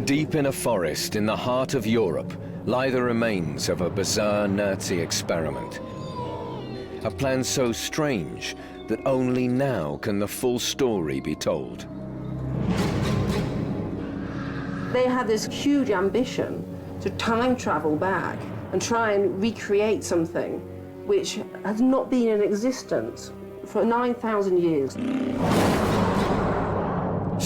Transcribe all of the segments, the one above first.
Deep in a forest in the heart of Europe lie the remains of a bizarre Nazi experiment. A plan so strange that only now can the full story be told. They had this huge ambition to time travel back and try and recreate something which has not been in existence for 9,000 years.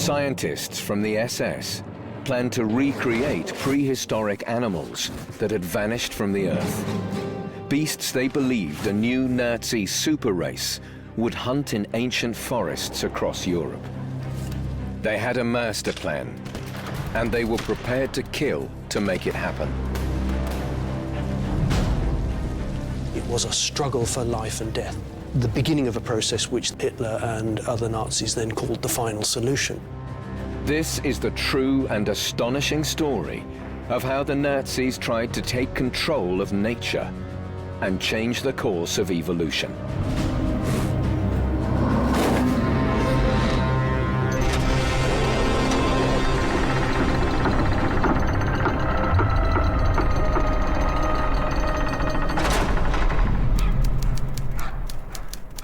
Scientists from the SS planned to recreate prehistoric animals that had vanished from the Earth. Beasts they believed a new Nazi super race would hunt in ancient forests across Europe. They had a master plan, and they were prepared to kill to make it happen. It was a struggle for life and death, the beginning of a process which Hitler and other Nazis then called the final solution. This is the true and astonishing story of how the Nazis tried to take control of nature and change the course of evolution.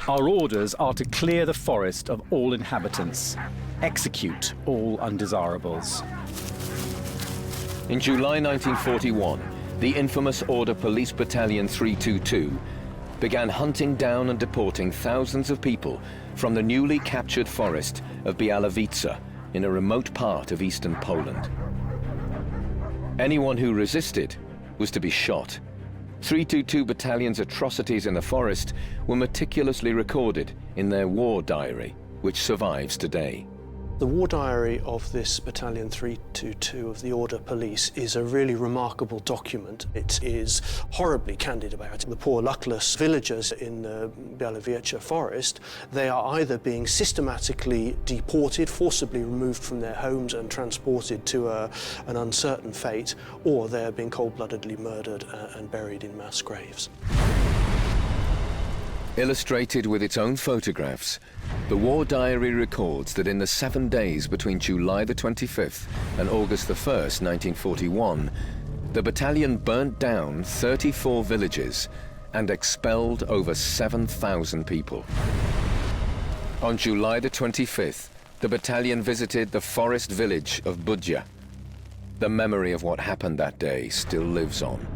Our orders are to clear the forest of all inhabitants, execute all undesirables. In July 1941, the infamous Order Police Battalion 322 began hunting down and deporting thousands of people from the newly captured forest of Białowieża in a remote part of eastern Poland. Anyone who resisted was to be shot. 322 Battalion's atrocities in the forest were meticulously recorded in their war diary, which survives today. The war diary of this Battalion 322 of the Order Police is a really remarkable document. It is horribly candid about the poor luckless villagers in the Białowieża forest. They are either being systematically deported, forcibly removed from their homes and transported to an uncertain fate, or they are being cold-bloodedly murdered and buried in mass graves. Illustrated with its own photographs, the war diary records that in the 7 days between July the 25th and August the 1st, 1941, the battalion burnt down 34 villages and expelled over 7,000 people. On July the 25th, the battalion visited the forest village of Budja. The memory of what happened that day still lives on.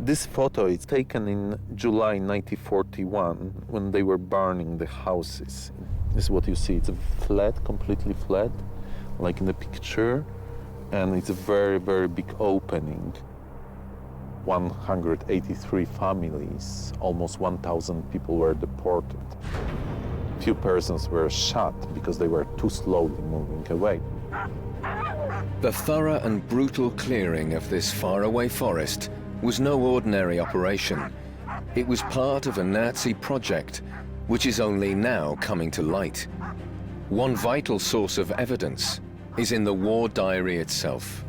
This photo is taken in July 1941 when they were burning the houses. This is what you see. It's a flat, completely flat, like in the picture, and it's a very, very big opening. 183 families, almost 1,000 people were deported. Few persons were shot because they were too slowly moving away. The thorough and brutal clearing of this faraway forest was no ordinary operation. It was part of a Nazi project, which is only now coming to light. One vital source of evidence is in the war diary itself.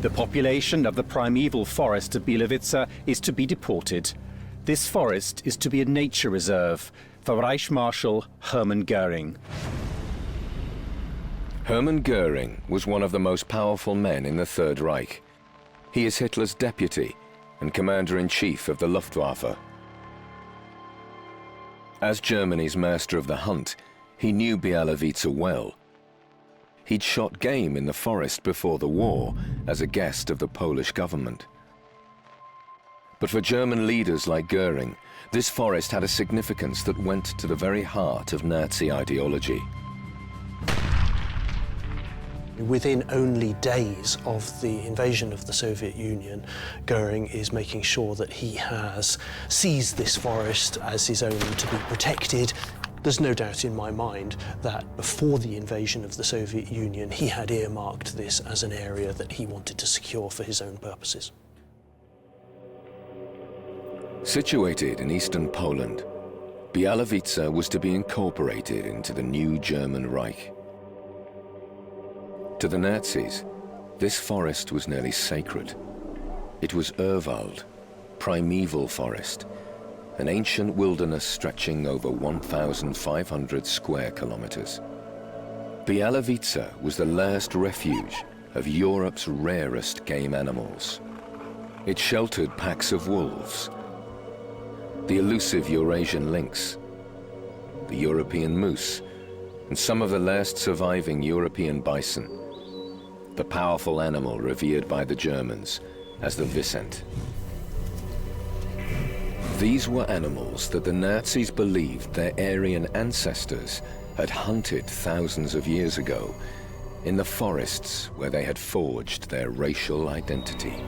The population of the primeval forest of Białowieża is to be deported. This forest is to be a nature reserve for Reich Marshal Hermann Goering. Hermann Goering was one of the most powerful men in the Third Reich. He is Hitler's deputy and commander-in-chief of the Luftwaffe. As Germany's master of the hunt, he knew Białowieża well. He'd shot game in the forest before the war as a guest of the Polish government. But for German leaders like Goering, this forest had a significance that went to the very heart of Nazi ideology. Within only days of the invasion of the Soviet Union, Goering is making sure that he has seized this forest as his own to be protected. There's no doubt in my mind that before the invasion of the Soviet Union, he had earmarked this as an area that he wanted to secure for his own purposes. Situated in eastern Poland, Białowieża was to be incorporated into the new German Reich. To the Nazis, this forest was nearly sacred. It was Urwald, primeval forest, an ancient wilderness stretching over 1,500 square kilometers. Bialowice was the last refuge of Europe's rarest game animals. It sheltered packs of wolves, the elusive Eurasian lynx, the European moose, and some of the last surviving European bison, the powerful animal revered by the Germans as the Wisent. These were animals that the Nazis believed their Aryan ancestors had hunted thousands of years ago in the forests where they had forged their racial identity.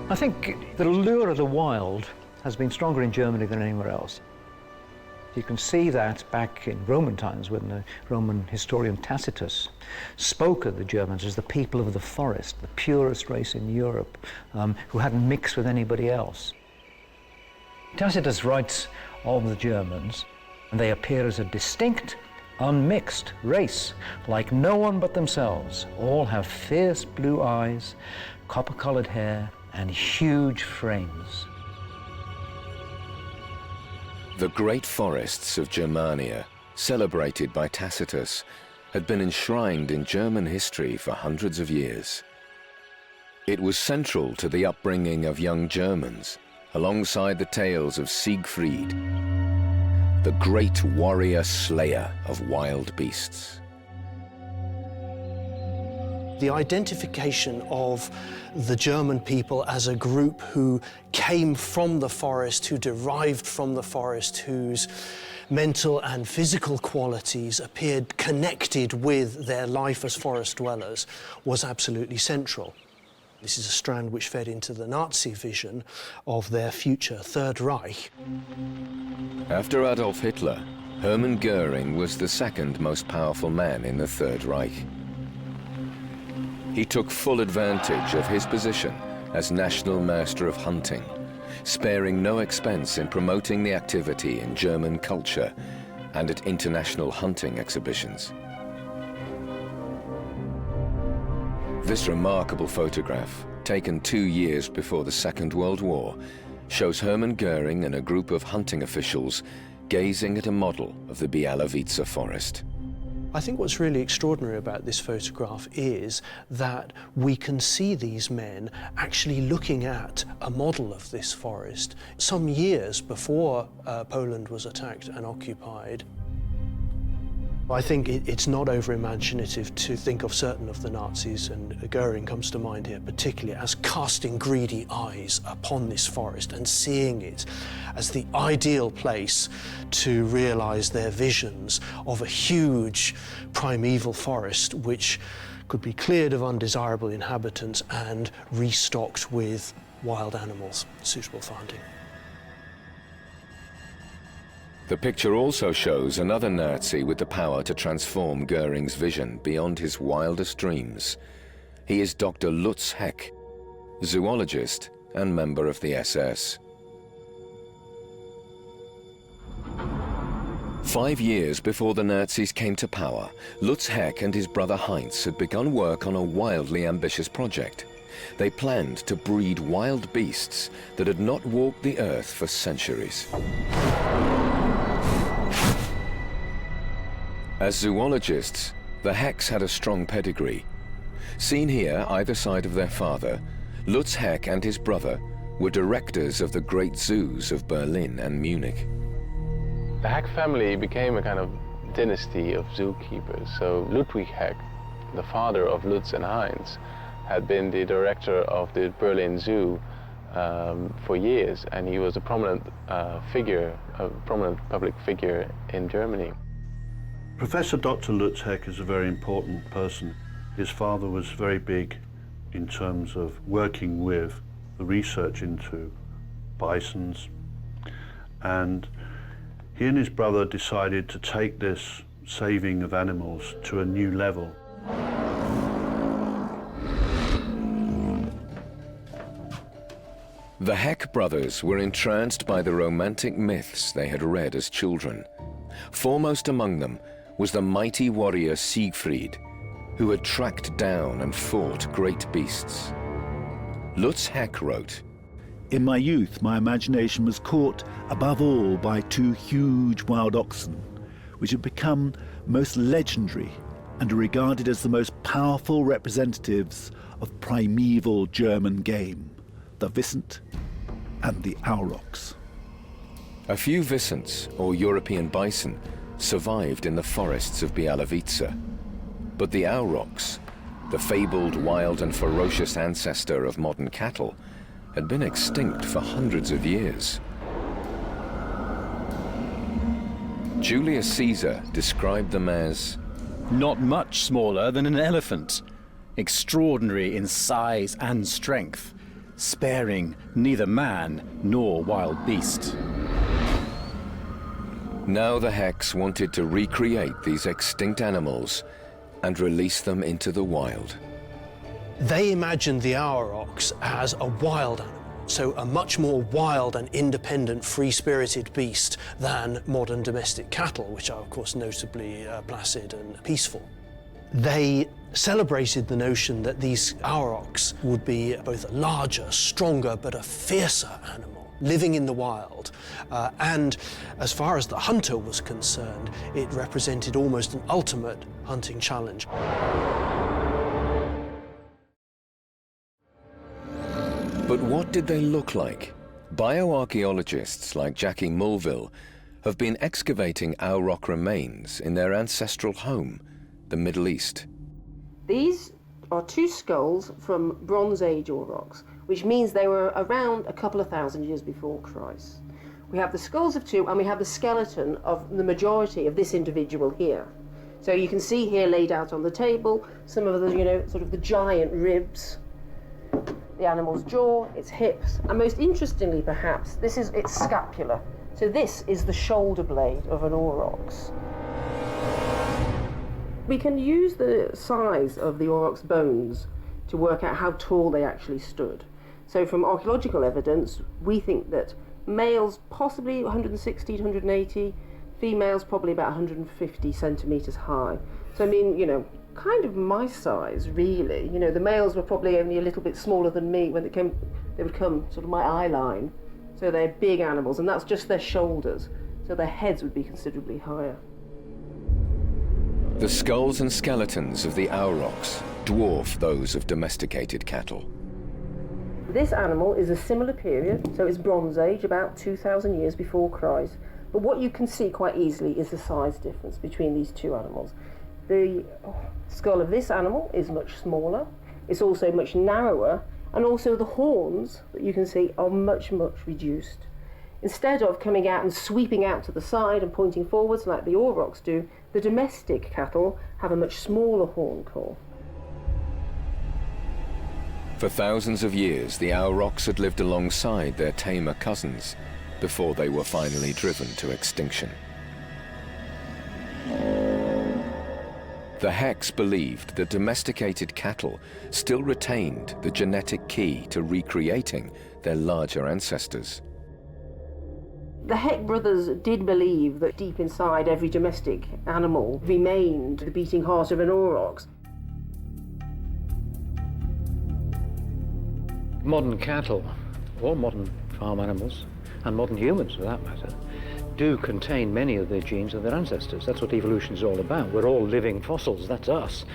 I think the lure of the wild has been stronger in Germany than anywhere else. You can see that back in Roman times when the Roman historian Tacitus spoke of the Germans as the people of the forest, the purest race in Europe, who hadn't mixed with anybody else. Tacitus writes of the Germans, and they appear as a distinct, unmixed race, like no one but themselves. All have fierce blue eyes, copper-colored hair, and huge frames. The great forests of Germania, celebrated by Tacitus, had been enshrined in German history for hundreds of years. It was central to the upbringing of young Germans, alongside the tales of Siegfried, the great warrior slayer of wild beasts. The identification of the German people as a group who came from the forest, who derived from the forest, whose mental and physical qualities appeared connected with their life as forest dwellers, was absolutely central. This is a strand which fed into the Nazi vision of their future Third Reich. After Adolf Hitler, Hermann Goering was the second most powerful man in the Third Reich. He took full advantage of his position as National Master of Hunting, sparing no expense in promoting the activity in German culture and at international hunting exhibitions. This remarkable photograph, taken 2 years before the Second World War, shows Hermann Goering and a group of hunting officials gazing at a model of the Bialowice forest. I think what's really extraordinary about this photograph is that we can see these men actually looking at a model of this forest some years before Poland was attacked and occupied. I think it's not over-imaginative to think of certain of the Nazis, and Goering comes to mind here particularly, as casting greedy eyes upon this forest and seeing it as the ideal place to realize their visions of a huge primeval forest which could be cleared of undesirable inhabitants and restocked with wild animals suitable for hunting. The picture also shows another Nazi with the power to transform Goering's vision beyond his wildest dreams. He is Dr. Lutz Heck, zoologist and member of the SS. 5 years before the Nazis came to power, Lutz Heck and his brother Heinz had begun work on a wildly ambitious project. They planned to breed wild beasts that had not walked the earth for centuries. As zoologists, the Hecks had a strong pedigree. Seen here, either side of their father, Lutz Heck and his brother were directors of the great zoos of Berlin and Munich. The Heck family became a kind of dynasty of zookeepers. So Ludwig Heck, the father of Lutz and Heinz, had been the director of the Berlin Zoo for years, and he was a prominent public figure in Germany. Professor Dr. Lutz Heck is a very important person. His father was very big in terms of working with the research into bisons, and he and his brother decided to take this saving of animals to a new level. The Heck brothers were entranced by the romantic myths they had read as children. Foremost among them was the mighty warrior Siegfried, who had tracked down and fought great beasts. Lutz Heck wrote, In my youth, my imagination was caught above all by two huge wild oxen, which have become most legendary and are regarded as the most powerful representatives of primeval German game, the Wisent and the Aurochs. A few Wisents, or European bison, survived in the forests of Bialowice. But the Aurochs, the fabled wild and ferocious ancestor of modern cattle, had been extinct for hundreds of years. Julius Caesar described them as not much smaller than an elephant, extraordinary in size and strength, sparing neither man nor wild beast. Now the Heks wanted to recreate these extinct animals and release them into the wild. They imagined the aurochs as a wild animal, so a much more wild and independent, free-spirited beast than modern domestic cattle, which are, of course, notably placid and peaceful. They celebrated the notion that these aurochs would be both a larger, stronger, but a fiercer animal, living in the wild. And as far as the hunter was concerned, it represented almost an ultimate hunting challenge. But what did they look like? Bioarchaeologists like Jackie Mulville have been excavating Auroch remains in their ancestral home, the Middle East. These are two skulls from Bronze Age aurochs, which means they were around a couple of thousand years before Christ. We have the skulls of two, and we have the skeleton of the majority of this individual here. So you can see here laid out on the table some of the, sort of the giant ribs, the animal's jaw, its hips, and most interestingly perhaps, this is its scapula. So this is the shoulder blade of an aurochs. We can use the size of the aurochs' bones to work out how tall they actually stood. So from archaeological evidence, we think that males possibly 160 to 180, females probably about 150 centimetres high. So I mean, kind of my size, really. The males were probably only a little bit smaller than me when they would come sort of my eye line. So they're big animals, and that's just their shoulders. So their heads would be considerably higher. The skulls and skeletons of the aurochs dwarf those of domesticated cattle. This animal is a similar period, so it's Bronze Age, about 2,000 years before Christ. But what you can see quite easily is the size difference between these two animals. The skull of this animal is much smaller, it's also much narrower, and also the horns that you can see are much, much reduced. Instead of coming out and sweeping out to the side and pointing forwards like the aurochs do, the domestic cattle have a much smaller horn core. For thousands of years, the aurochs had lived alongside their tamer cousins before they were finally driven to extinction. The Heks believed that domesticated cattle still retained the genetic key to recreating their larger ancestors. The Heck brothers did believe that deep inside every domestic animal remained the beating heart of an aurochs. Modern cattle, or modern farm animals, and modern humans for that matter, do contain many of the genes of their ancestors. That's what evolution is all about. We're all living fossils, that's us.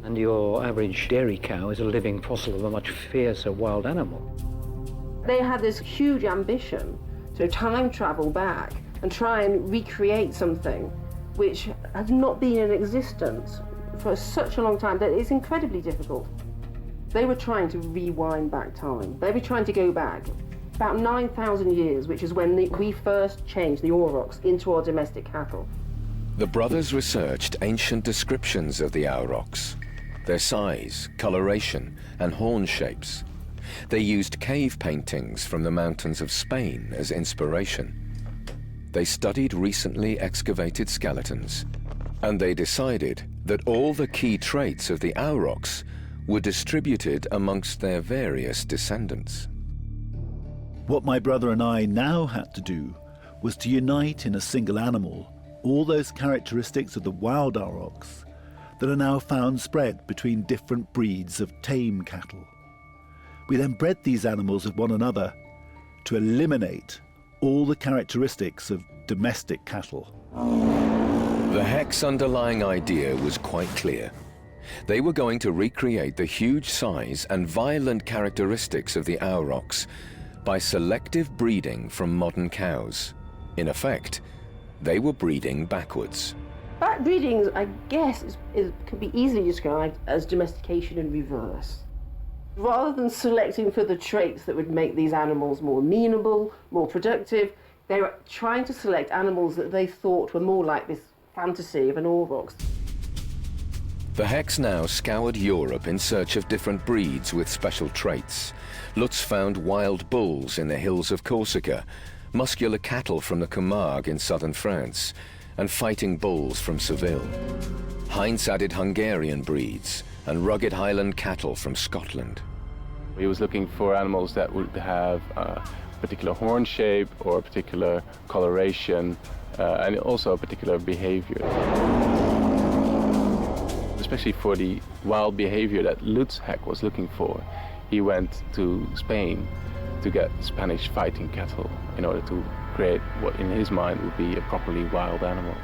And your average dairy cow is a living fossil of a much fiercer wild animal. They had this huge ambition to time travel back and try and recreate something which has not been in existence for such a long time that it's incredibly difficult. They were trying to rewind back time. They were trying to go back about 9,000 years, which is when we first changed the aurochs into our domestic cattle. The brothers researched ancient descriptions of the aurochs, their size, coloration, and horn shapes. They used cave paintings from the mountains of Spain as inspiration. They studied recently excavated skeletons, and they decided that all the key traits of the aurochs were distributed amongst their various descendants. What my brother and I now had to do was to unite in a single animal all those characteristics of the wild aurochs that are now found spread between different breeds of tame cattle. We then bred these animals with one another to eliminate all the characteristics of domestic cattle. The Heck's underlying idea was quite clear. They were going to recreate the huge size and violent characteristics of the aurochs by selective breeding from modern cows. In effect, they were breeding backwards. Backbreeding, I guess, could be easily described as domestication in reverse. Rather than selecting for the traits that would make these animals more amenable, more productive, they were trying to select animals that they thought were more like this fantasy of an aurochs. The Hecks now scoured Europe in search of different breeds with special traits. Lutz found wild bulls in the hills of Corsica, muscular cattle from the Camargue in southern France, and fighting bulls from Seville. Heinz added Hungarian breeds and rugged Highland cattle from Scotland. He was looking for animals that would have a particular horn shape or a particular coloration and also a particular behavior. Especially for the wild behavior that Lutz Heck was looking for, he went to Spain to get Spanish fighting cattle in order to create what in his mind would be a properly wild animal.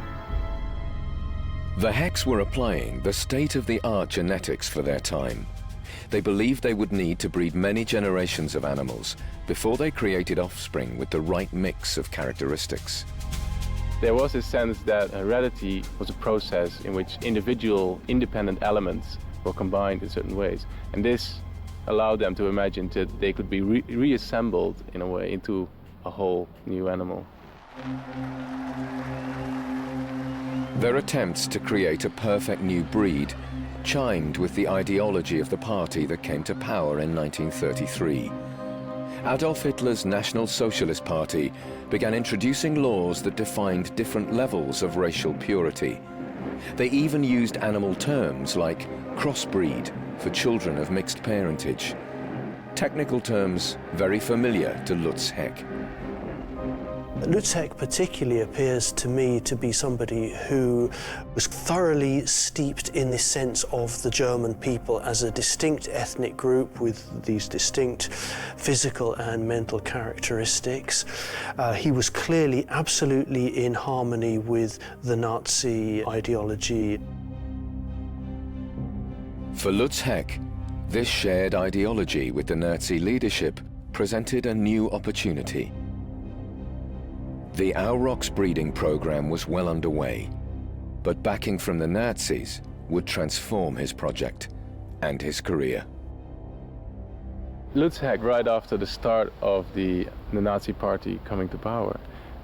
The Hecks were applying the state-of-the-art genetics for their time. They believed they would need to breed many generations of animals before they created offspring with the right mix of characteristics. There was a sense that heredity was a process in which individual independent elements were combined in certain ways. And this allowed them to imagine that they could be reassembled in a way into a whole new animal. Their attempts to create a perfect new breed chimed with the ideology of the party that came to power in 1933. Adolf Hitler's National Socialist Party began introducing laws that defined different levels of racial purity. They even used animal terms like crossbreed for children of mixed parentage. Technical terms very familiar to Lutz Heck. Lutz Heck particularly appears to me to be somebody who was thoroughly steeped in the sense of the German people as a distinct ethnic group with these distinct physical and mental characteristics. He was clearly absolutely in harmony with the Nazi ideology. For Lutz Heck, this shared ideology with the Nazi leadership presented a new opportunity. The aurochs breeding program was well underway, but backing from the Nazis would transform his project and his career. Lutz Heck, right after the start of the Nazi party coming to power,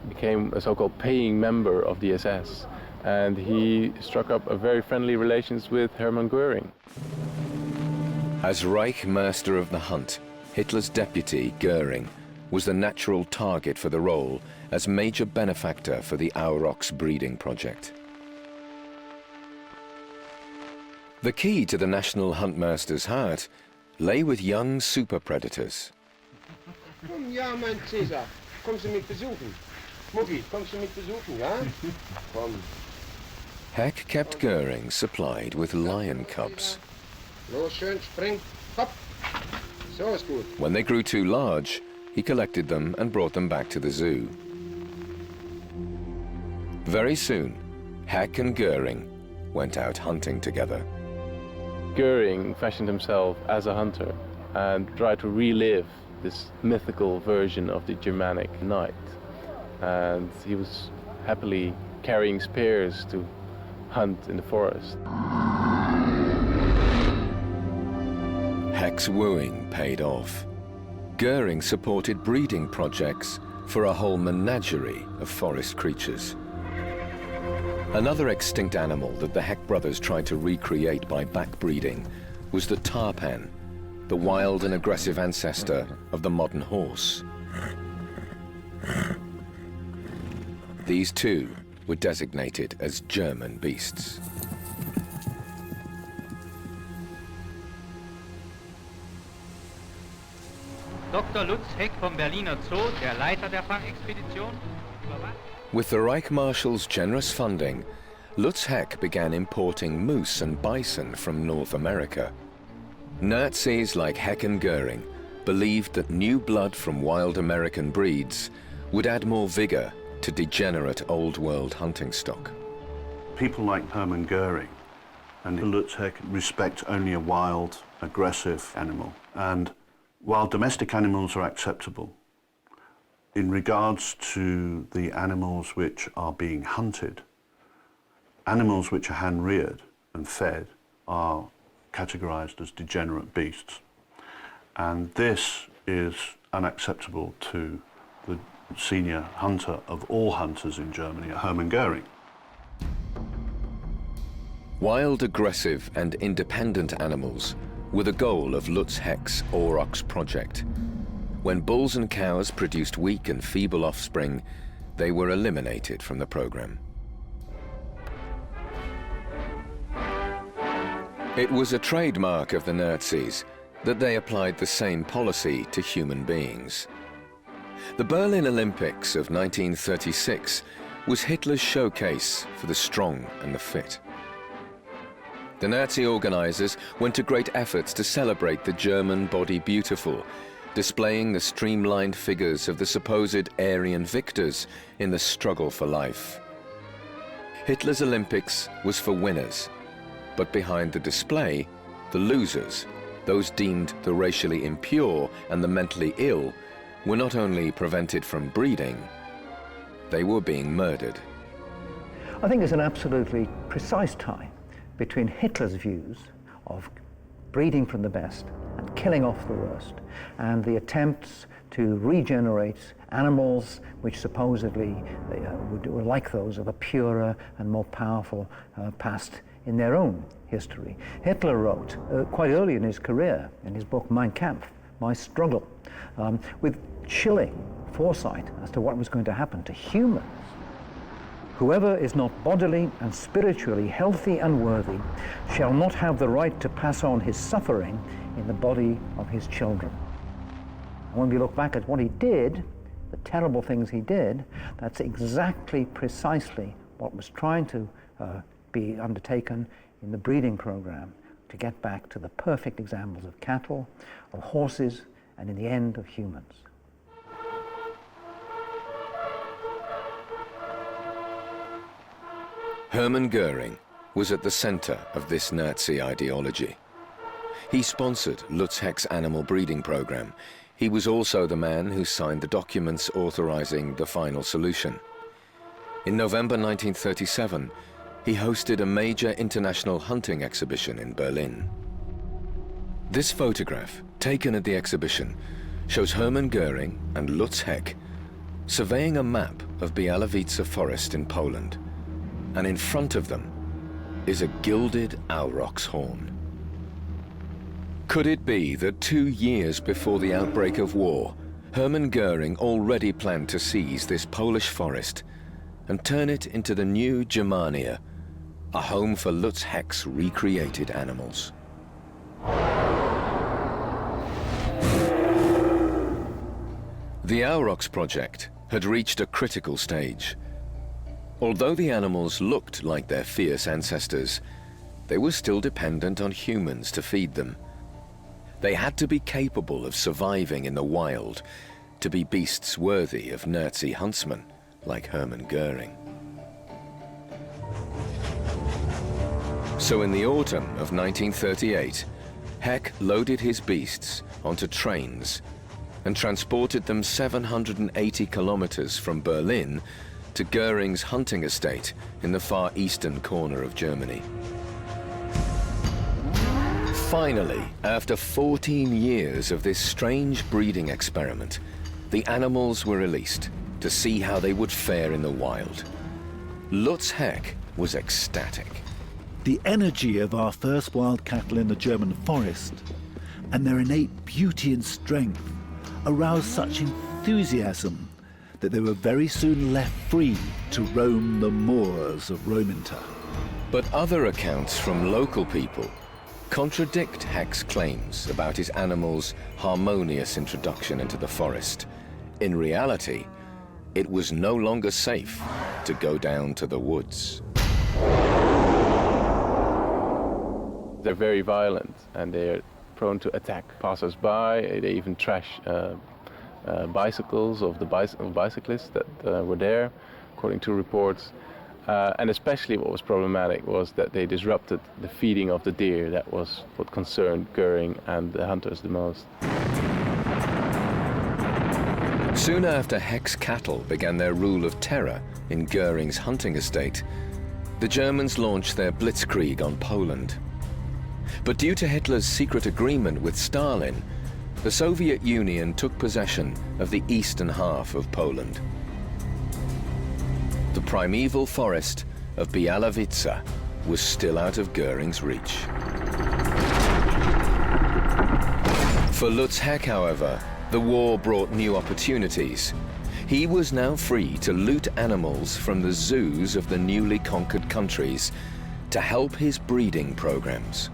became a so-called paying member of the SS, and he struck up a very friendly relations with Hermann Goering. As Reich Master of the Hunt, Hitler's deputy, Goering, was the natural target for the role as major benefactor for the aurochs breeding project. The key to the National Huntmaster's heart lay with young super predators. Ja, mein Cäsar, kommst du mich besuchen? Mucki, kommst du mich besuchen, ja? Komm. Heck kept Goering supplied with lion cubs. Los, schön, spring, hopp. So ist gut. When they grew too large, he collected them and brought them back to the zoo. Very soon, Heck and Goering went out hunting together. Goering fashioned himself as a hunter and tried to relive this mythical version of the Germanic knight. And he was happily carrying spears to hunt in the forest. Heck's wooing paid off. Goering supported breeding projects for a whole menagerie of forest creatures. Another extinct animal that the Heck brothers tried to recreate by backbreeding was the tarpan, the wild and aggressive ancestor of the modern horse. These two were designated as German beasts. Dr. Lutz Heck vom Berliner Zoo, der Leiter der Fangexpedition. With the Reich Marshal's generous funding, Lutz Heck began importing moose and bison from North America. Nazis like Heck and Goering believed that new blood from wild American breeds would add more vigor to degenerate Old World hunting stock. People like Hermann Goering and Lutz Heck respect only a wild, aggressive animal. And while domestic animals are acceptable, in regards to the animals which are being hunted, animals which are hand-reared and fed are categorized as degenerate beasts. And this is unacceptable to the senior hunter of all hunters in Germany, Hermann Goering. Wild, aggressive and independent animals were the goal of Lutz Heck's aurochs project. When bulls and cows produced weak and feeble offspring, they were eliminated from the program. It was a trademark of the Nazis that they applied the same policy to human beings. The Berlin Olympics of 1936 was Hitler's showcase for the strong and the fit. The Nazi organizers went to great efforts to celebrate the German body beautiful, displaying the streamlined figures of the supposed Aryan victors in the struggle for life. Hitler's Olympics was for winners, but behind the display, the losers, those deemed the racially impure and the mentally ill, were not only prevented from breeding, they were being murdered. I think there's an absolutely precise tie between Hitler's views of breeding from the best and killing off the worst, and the attempts to regenerate animals which supposedly were like those of a purer and more powerful past in their own history. Hitler wrote quite early in his career, in his book Mein Kampf, My Struggle, with chilling foresight as to what was going to happen to humans. Whoever is not bodily and spiritually healthy and worthy shall not have the right to pass on his suffering in the body of his children. And when we look back at what he did, the terrible things he did, that's exactly precisely what was trying to be undertaken in the breeding program to get back to the perfect examples of cattle, of horses, and in the end of humans. Hermann Goering was at the center of this Nazi ideology. He sponsored Lutz Heck's animal breeding program. He was also the man who signed the documents authorizing the final solution. In November 1937, he hosted a major international hunting exhibition in Berlin. This photograph, taken at the exhibition, shows Hermann Goering and Lutz Heck surveying a map of Białowieża forest in Poland, and in front of them is a gilded aurochs horn. Could it be that 2 years before the outbreak of war, Hermann Goering already planned to seize this Polish forest and turn it into the new Germania, a home for Lutz Heck's recreated animals? The Aurochs project had reached a critical stage. Although the animals looked like their fierce ancestors, they were still dependent on humans to feed them. They had to be capable of surviving in the wild, to be beasts worthy of Nazi huntsmen like Hermann Goering. So in the autumn of 1938, Heck loaded his beasts onto trains and transported them 780 kilometers from Berlin to Goering's hunting estate in the far eastern corner of Germany. Finally, after 14 years of this strange breeding experiment, the animals were released to see how they would fare in the wild. Lutz Heck was ecstatic. The energy of our first wild cattle in the German forest and their innate beauty and strength aroused such enthusiasm that they were very soon left free to roam the moors of Rominter. But other accounts from local people contradict Heck's claims about his animals' harmonious introduction into the forest. In reality, it was no longer safe to go down to the woods. They're very violent and they're prone to attack passers-by. They even trash bicycles of the bicyclists that were there, according to reports. And especially what was problematic was that they disrupted the feeding of the deer. That was what concerned Goering and the hunters the most. Soon after Heck's cattle began their rule of terror in Goering's hunting estate, the Germans launched their blitzkrieg on Poland. But due to Hitler's secret agreement with Stalin, the Soviet Union took possession of the eastern half of Poland. The primeval forest of Białowieża was still out of Goering's reach. For Lutz Heck, however, the war brought new opportunities. He was now free to loot animals from the zoos of the newly conquered countries to help his breeding programs.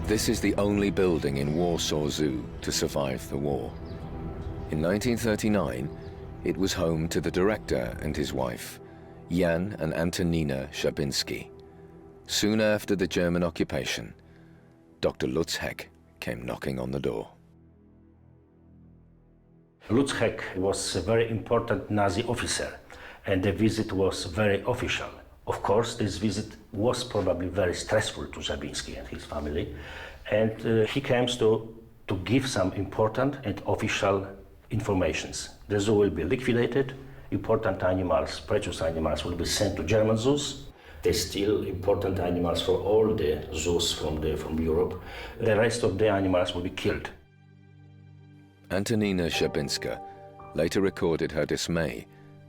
This is the only building in Warsaw Zoo to survive the war. In 1939, it was home to the director and his wife, Jan and Antonina Szabinski. Soon after the German occupation, Dr. Lutz Heck came knocking on the door. Lutz Heck was a very important Nazi officer, and the visit was very official. Of course, this visit was probably very stressful to Szabinski and his family, and he came to give some important and official informations. The zoo will be liquidated, important animals, precious animals will be sent to German zoos. They steal important animals for all the zoos from Europe. The rest of the animals will be killed. Antonina Szabinska later recorded her dismay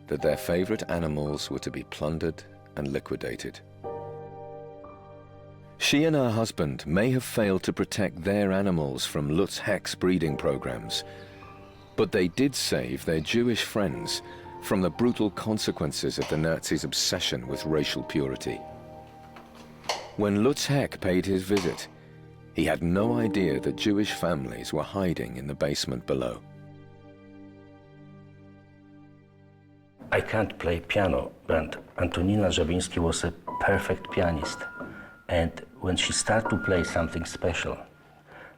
that their favorite animals were to be plundered and liquidated. She and her husband may have failed to protect their animals from Lutz Heck's breeding programs, but they did save their Jewish friends from the brutal consequences of the Nazis' obsession with racial purity. When Lutz Heck paid his visit, he had no idea that Jewish families were hiding in the basement below. I can't play piano, but Antonina Szabinski was a perfect pianist. And when she started to play something special,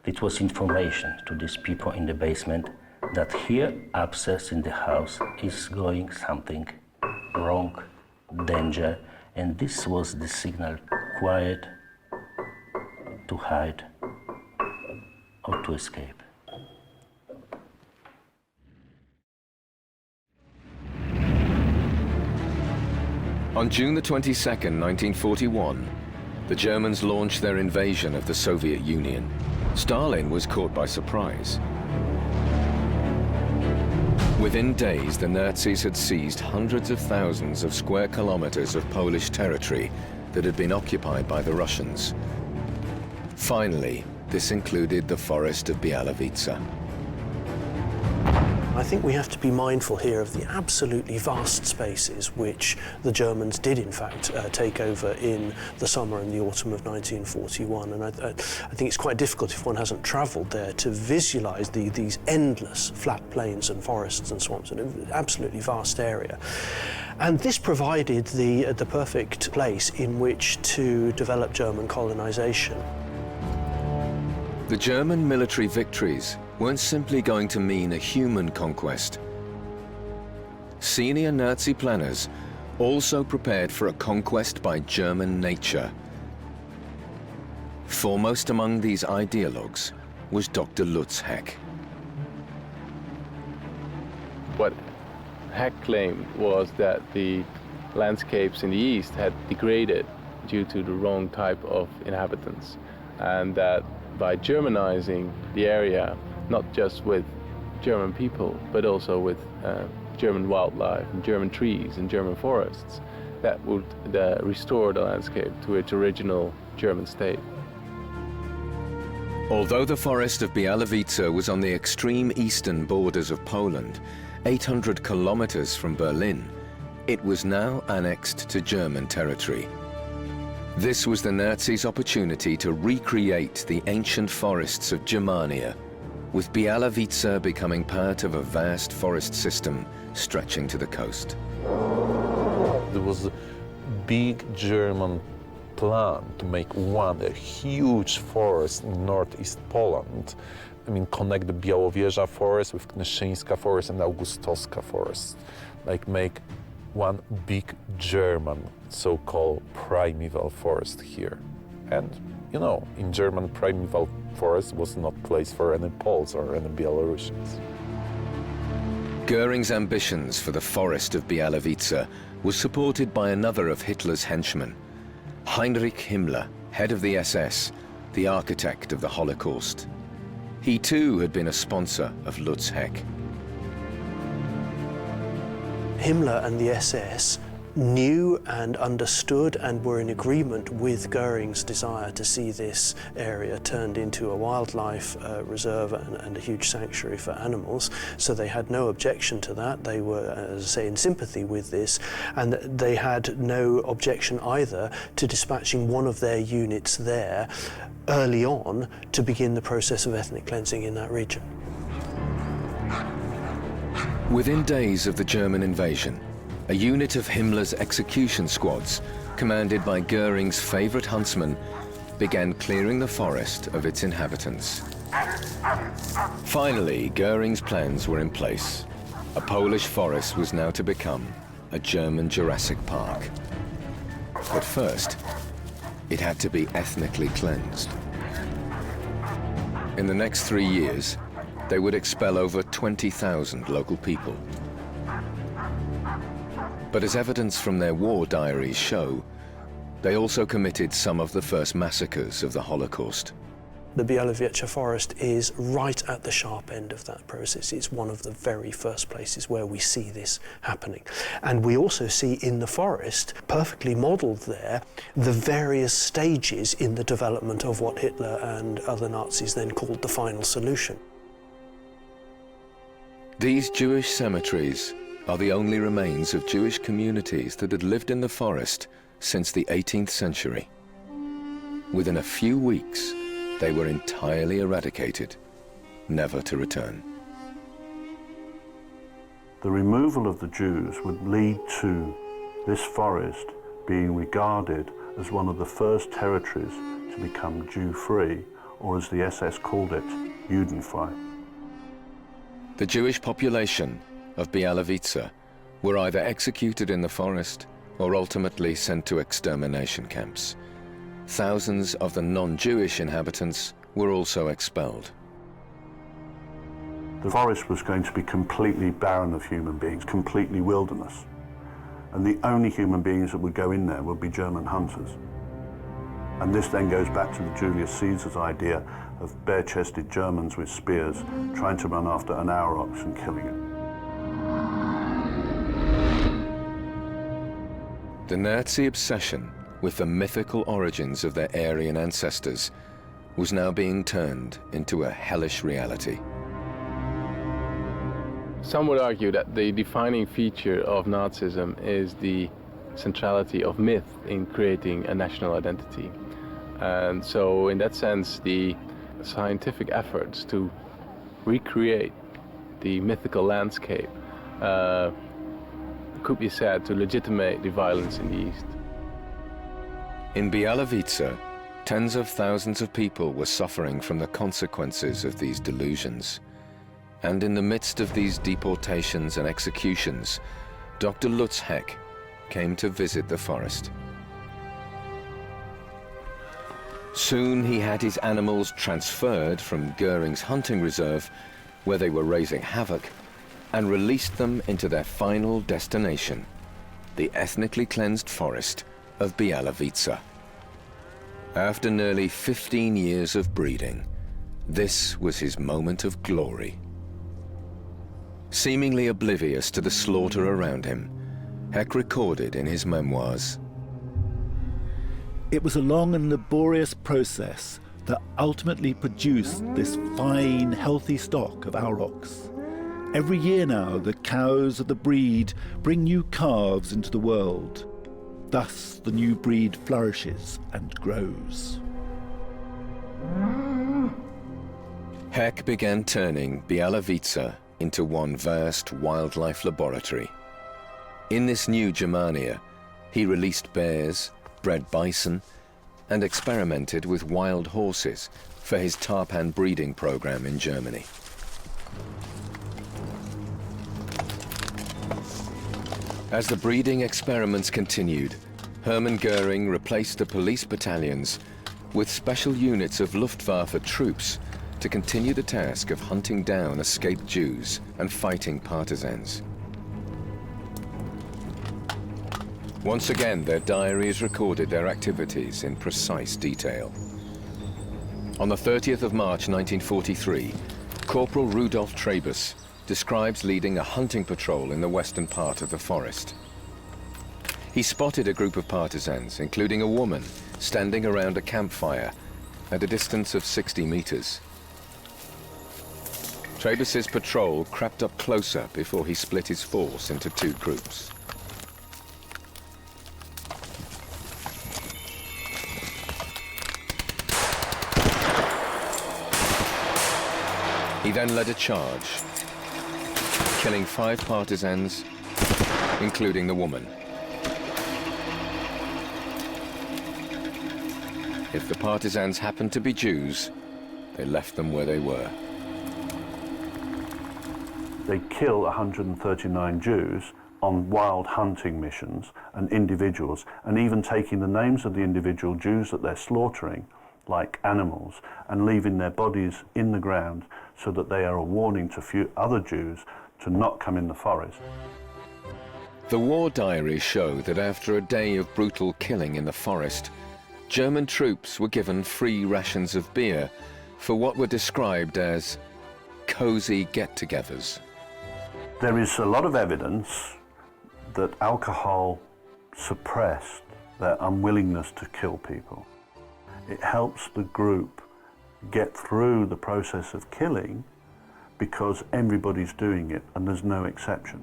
it was information to these people in the basement that here upstairs in the house is going something wrong, danger, and this was the signal: quiet, to hide, or to escape. On June the 22nd, 1941, the Germans launched their invasion of the Soviet Union. Stalin was caught by surprise. Within days, the Nazis had seized hundreds of thousands of square kilometers of Polish territory that had been occupied by the Russians. Finally, this included the forest of Białowieża. I think we have to be mindful here of the absolutely vast spaces which the Germans did in fact take over in the summer and the autumn of 1941, and I think it's quite difficult if one hasn't travelled there to visualise these endless flat plains and forests and swamps, and an absolutely vast area. And this provided the perfect place in which to develop German colonisation. The German military victories weren't simply going to mean a human conquest. Senior Nazi planners also prepared for a conquest by German nature. Foremost among these ideologues was Dr. Lutz Heck. What Heck claimed was that the landscapes in the east had degraded due to the wrong type of inhabitants, and that by Germanizing the area, not just with German people, but also with German wildlife and German trees and German forests, that would restore the landscape to its original German state. Although the forest of Białowieża was on the extreme eastern borders of Poland, 800 kilometers from Berlin, it was now annexed to German territory. This was the Nazis' opportunity to recreate the ancient forests of Germania, with Białowieża becoming part of a vast forest system stretching to the coast. There was a big German plan to make a huge forest in northeast Poland. I mean, connect the Białowieża forest with Kneszyńska forest and Augustowska forest. Like make one big German so-called primeval forest here. And, you know, in German primeval forest was not place for any Poles or any Belarusians. Goering's ambitions for the forest of Białowieża was supported by another of Hitler's henchmen, Heinrich Himmler, head of the SS, the architect of the Holocaust. He too had been a sponsor of Lutz Heck. Himmler and the SS knew and understood and were in agreement with Goering's desire to see this area turned into a wildlife reserve and a huge sanctuary for animals, so they had no objection to that. They were, as I say, in sympathy with this, and they had no objection either to dispatching one of their units there early on to begin the process of ethnic cleansing in that region. Within days of the German invasion, a unit of Himmler's execution squads, commanded by Goering's favorite huntsman, began clearing the forest of its inhabitants. Finally, Goering's plans were in place. A Polish forest was now to become a German Jurassic Park. But first, it had to be ethnically cleansed. In the next 3 years, they would expel over 20,000 local people. But as evidence from their war diaries show, they also committed some of the first massacres of the Holocaust. The Białowieża forest is right at the sharp end of that process. It's one of the very first places where we see this happening. And we also see in the forest, perfectly modelled there, the various stages in the development of what Hitler and other Nazis then called the final solution. These Jewish cemeteries are the only remains of Jewish communities that had lived in the forest since the 18th century. Within a few weeks, they were entirely eradicated, never to return. The removal of the Jews would lead to this forest being regarded as one of the first territories to become Jew-free, or as the SS called it, Judenfrei. The Jewish population of Białowieża were either executed in the forest or ultimately sent to extermination camps. Thousands of the non-Jewish inhabitants were also expelled. The forest was going to be completely barren of human beings, completely wilderness. And the only human beings that would go in there would be German hunters. And this then goes back to the Julius Caesar's idea of bare-chested Germans with spears trying to run after an aurochs and killing it. The Nazi obsession with the mythical origins of their Aryan ancestors was now being turned into a hellish reality. Some would argue that the defining feature of Nazism is the centrality of myth in creating a national identity. And so in that sense, the scientific efforts to recreate the mythical landscape could be said to legitimate the violence in the East. In Białowieża, tens of thousands of people were suffering from the consequences of these delusions. And in the midst of these deportations and executions, Dr. Lutz Heck came to visit the forest. Soon he had his animals transferred from Goering's hunting reserve, where they were raising havoc, and released them into their final destination, the ethnically cleansed forest of Białowieża. After nearly 15 years of breeding, this was his moment of glory. Seemingly oblivious to the slaughter around him, Heck recorded in his memoirs, "It was a long and laborious process that ultimately produced this fine, healthy stock of aurochs. Every year now, the cows of the breed bring new calves into the world. Thus, the new breed flourishes and grows." Heck began turning Białowieża into one vast wildlife laboratory. In this new Germania, he released bears, bred bison, and experimented with wild horses for his tarpan breeding program in Germany. As the breeding experiments continued, Hermann Goering replaced the police battalions with special units of Luftwaffe troops to continue the task of hunting down escaped Jews and fighting partisans. Once again, their diaries recorded their activities in precise detail. On the 30th of March 1943, Corporal Rudolf Trebus describes leading a hunting patrol in the western part of the forest. He spotted a group of partisans, including a woman, standing around a campfire at a distance of 60 meters. Trebus's patrol crept up closer before he split his force into two groups. He then led a charge, killing 5 partisans, including the woman. If the partisans happened to be Jews, they left them where they were. They kill 139 Jews on wild hunting missions and individuals, and even taking the names of the individual Jews that they're slaughtering like animals and leaving their bodies in the ground so that they are a warning to few other Jews to not come in the forest. The war diaries show that after a day of brutal killing in the forest, German troops were given free rations of beer for what were described as cozy get-togethers. There is a lot of evidence that alcohol suppressed their unwillingness to kill people. It helps the group get through the process of killing because everybody's doing it and there's no exception.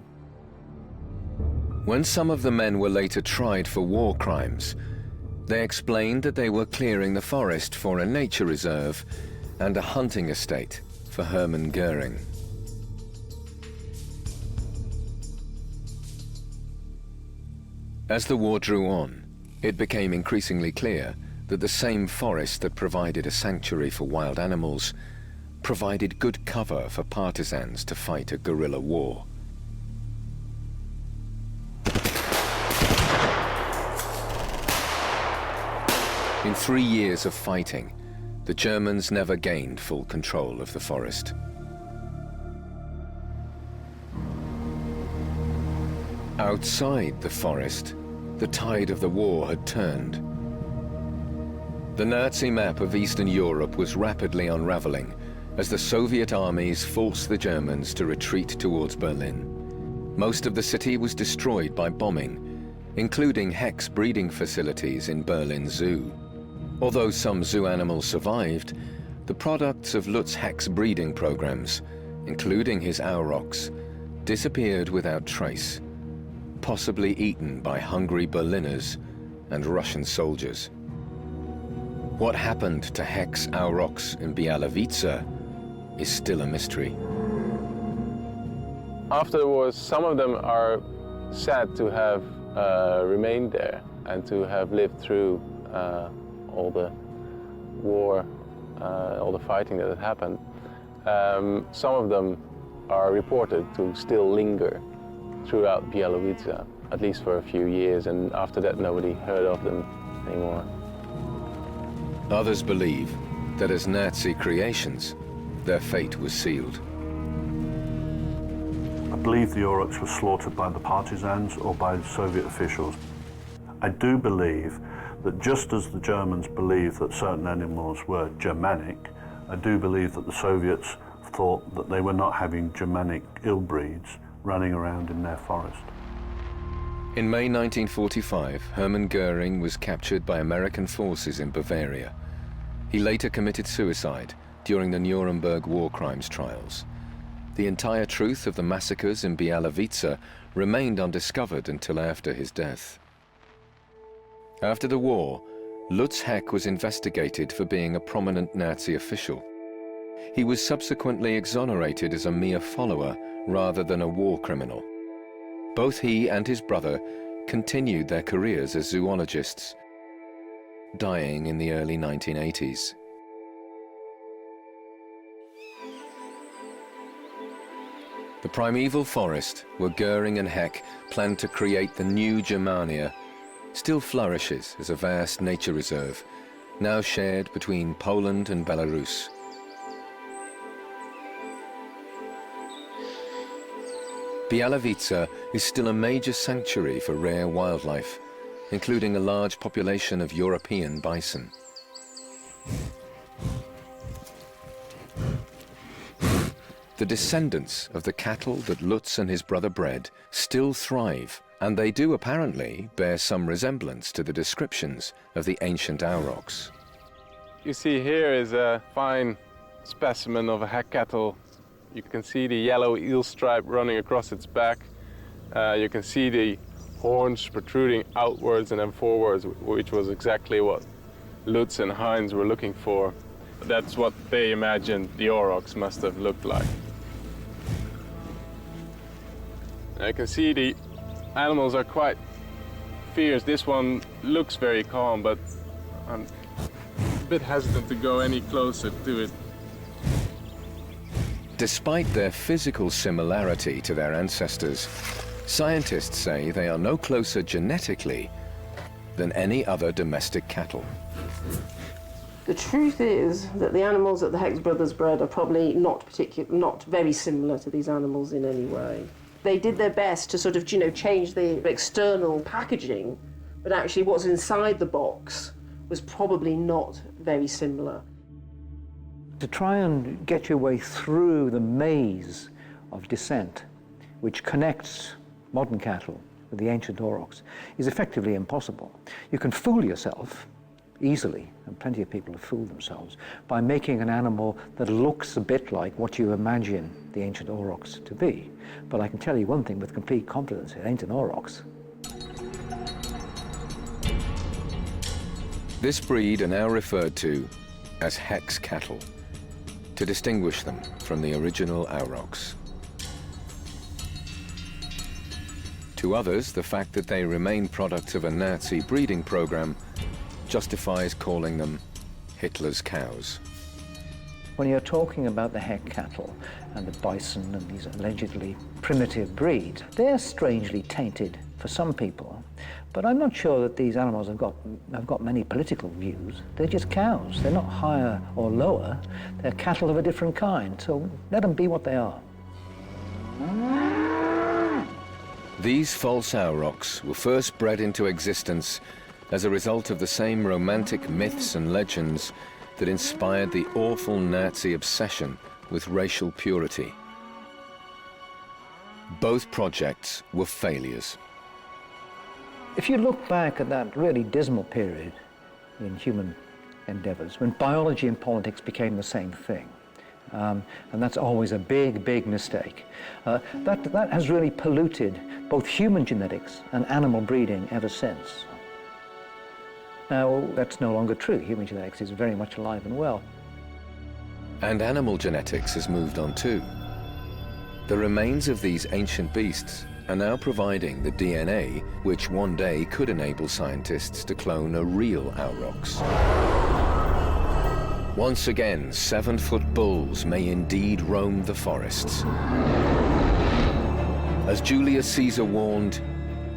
When some of the men were later tried for war crimes, they explained that they were clearing the forest for a nature reserve and a hunting estate for Hermann Goering. As the war drew on, it became increasingly clear that the same forest that provided a sanctuary for wild animals provided good cover for partisans to fight a guerrilla war. In 3 years of fighting, the Germans never gained full control of the forest. Outside the forest, the tide of the war had turned. The Nazi map of Eastern Europe was rapidly unraveling as the Soviet armies forced the Germans to retreat towards Berlin. Most of the city was destroyed by bombing, including Heck's breeding facilities in Berlin Zoo. Although some zoo animals survived, the products of Lutz Heck's breeding programs, including his aurochs, disappeared without trace, possibly eaten by hungry Berliners and Russian soldiers. What happened to Heck's aurochs in Bialowice is still a mystery. Afterwards, some of them are sad to have remained there and to have lived through all the war, all the fighting that had happened. Some of them are reported to still linger throughout Bialowice, at least for a few years, and after that nobody heard of them anymore. Others believe that as Nazi creations, their fate was sealed. I believe the aurochs were slaughtered by the partisans or by the Soviet officials. I do believe that just as the Germans believed that certain animals were Germanic, I do believe that the Soviets thought that they were not having Germanic ill-breeds running around in their forest. In May 1945, Hermann Goering was captured by American forces in Bavaria. He later committed suicide during the Nuremberg war crimes trials. The entire truth of the massacres in Bialowice remained undiscovered until after his death. After the war, Lutz Heck was investigated for being a prominent Nazi official. He was subsequently exonerated as a mere follower rather than a war criminal. Both he and his brother continued their careers as zoologists. dying in the early 1980s. The primeval forest where Goering and Heck planned to create the new Germania still flourishes as a vast nature reserve, now shared between Poland and Belarus. Białowieża is still a major sanctuary for rare wildlife, including a large population of European bison. The descendants of the cattle that Lutz and his brother bred still thrive, and they do apparently bear some resemblance to the descriptions of the ancient aurochs. You see here is a fine specimen of a hack cattle. You can see the yellow eel stripe running across its back. You can see the horns protruding outwards and then forwards, which was exactly what Lutz and Heinz were looking for. That's what they imagined the aurochs must have looked like. I can see the animals are quite fierce. This one looks very calm, but I'm a bit hesitant to go any closer to it. Despite their physical similarity to their ancestors, scientists say they are no closer genetically than any other domestic cattle. The truth is that the animals that the Heck brothers bred are probably not very similar to these animals in any way. They did their best to sort of, change the external packaging, but actually what's inside the box was probably not very similar. To try and get your way through the maze of descent, which connects modern cattle with the ancient aurochs, is effectively impossible. You can fool yourself easily, and plenty of people have fooled themselves, by making an animal that looks a bit like what you imagine the ancient aurochs to be. But I can tell you one thing with complete confidence, it ain't an aurochs. This breed are now referred to as Heck's cattle, to distinguish them from the original aurochs. To others, the fact that they remain products of a Nazi breeding program justifies calling them Hitler's cows. When you're talking about the Heck cattle and the bison and these allegedly primitive breeds, they're strangely tainted for some people. But I'm not sure that these animals have got many political views. They're just cows. They're not higher or lower. They're cattle of a different kind. So let them be what they are. These false aurochs were first bred into existence as a result of the same romantic myths and legends that inspired the awful Nazi obsession with racial purity. Both projects were failures. If you look back at that really dismal period in human endeavors, when biology and politics became the same thing, and that's always a big, big mistake, that has really polluted both human genetics and animal breeding ever since. Now, that's no longer true. Human genetics is very much alive and well. And animal genetics has moved on too. The remains of these ancient beasts are now providing the DNA which one day could enable scientists to clone a real aurochs. Once again, 7-foot bulls may indeed roam the forests. As Julius Caesar warned,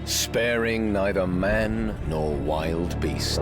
sparing neither man nor wild beast.